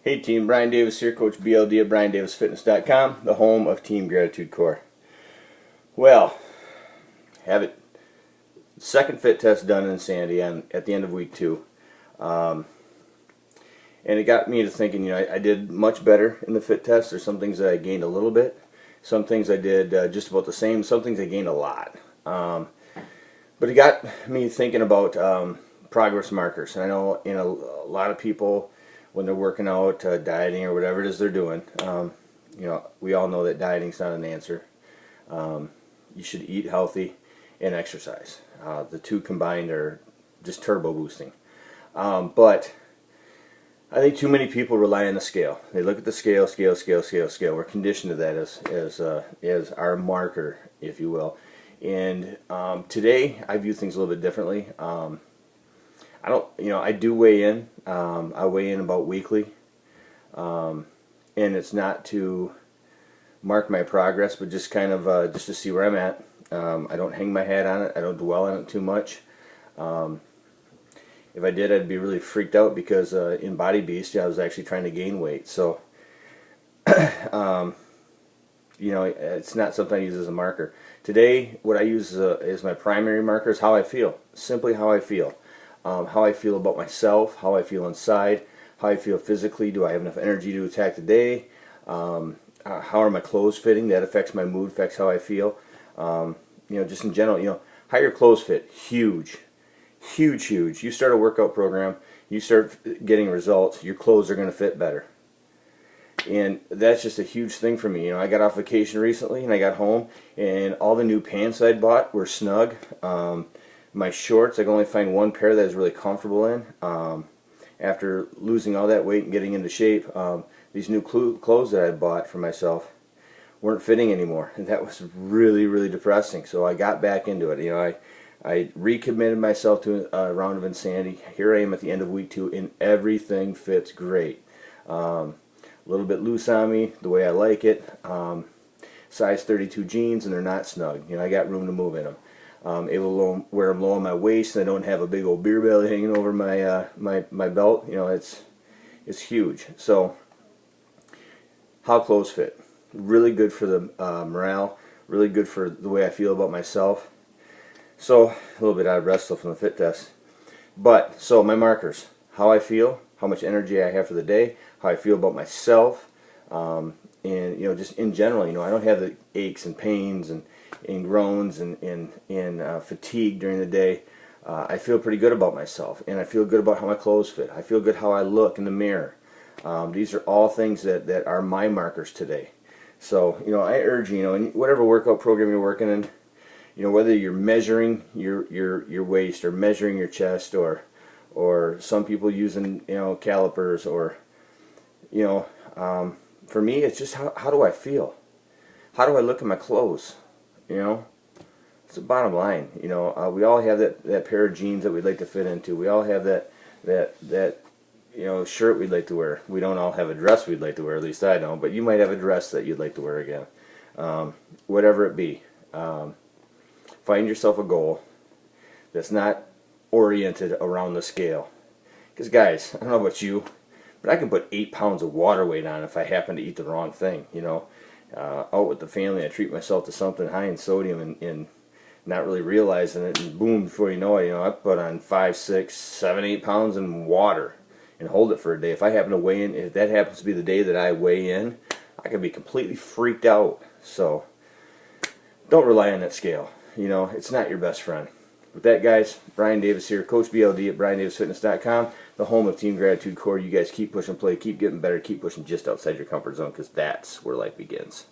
Hey team, Brian Davis here, Coach BLD at BrianDavisFitness.com, the home of Team Gratitude Core. Well, have it second fit test done in Sandy at the end of week 2, and it got me to thinking. I did much better in the fit test. There's some things that I gained a little bit, some things I did just about the same, some things I gained a lot. But it got me thinking about progress markers, and I know a lot of people, when they're working out, dieting, or whatever it is they're doing, we all know that dieting's not an answer. You should eat healthy and exercise. The two combined are just turbo boosting. But I think too many people rely on the scale. They look at the scale. We're conditioned to that as our marker, if you will. And today I view things a little bit differently. I do weigh in. I weigh in about weekly, and it's not to mark my progress, but just kind of just to see where I'm at. I don't hang my hat on it. I don't dwell on it too much. If I did, I'd be really freaked out because in Body Beast, I was actually trying to gain weight. So, it's not something I use as a marker. Today, what I use as my primary marker is how I feel. Simply how I feel. How I feel about myself, how I feel inside, how I feel physically. Do I have enough energy to attack the day? How are my clothes fitting? That affects my mood, affects how I feel. Just in general, how your clothes fit, huge. You start a workout program, you start getting results, your clothes are going to fit better. And that's just a huge thing for me. I got off vacation recently, and I got home, and all the new pants I'd bought were snug. My shorts, I can only find one pair that I was really comfortable in. After losing all that weight and getting into shape, these new clothes that I bought for myself weren't fitting anymore, and that was really, really depressing. So I got back into it. I recommitted myself to a round of insanity. Here I am at the end of week 2, and everything fits great. A little bit loose on me, the way I like it. Size 32 jeans, and they're not snug. I got room to move in them. Able to wear them low on my waist, and I don't have a big old beer belly hanging over my belt. It's huge. So, how clothes fit, really good for the morale, really good for the way I feel about myself. So, a little bit out of breath still from the fit test. But, so my markers, how I feel, how much energy I have for the day, how I feel about myself, and just in general, I don't have the aches and pains and groans and fatigue during the day. I feel pretty good about myself, and I feel good about how my clothes fit. I feel good how I look in the mirror. These are all things that are my markers today. So, I urge you, in whatever workout program you're working in, whether you're measuring your waist or measuring your chest, or some people using calipers, or for me, it's just how do I feel? How do I look at my clothes? It's the bottom line. We all have that pair of jeans that we'd like to fit into. We all have that shirt we'd like to wear. We don't all have a dress we'd like to wear. At least I don't. But you might have a dress that you'd like to wear again. Whatever it be. Find yourself a goal that's not oriented around the scale. Because guys, I don't know about you, but I can put 8 pounds of water weight on if I happen to eat the wrong thing. Out with the family, I treat myself to something high in sodium and not really realizing it, and boom, before you know it, I put on 5, 6, 7, 8 pounds in water and hold it for a day. If I happen to weigh in, if that happens to be the day that I weigh in, I could be completely freaked out. So don't rely on that scale. It's not your best friend. With that, guys, Brian Davis here, Coach BLD at BrianDavisFitness.com, the home of Team Gratitude Core. You guys keep pushing play, keep getting better, keep pushing just outside your comfort zone, because that's where life begins.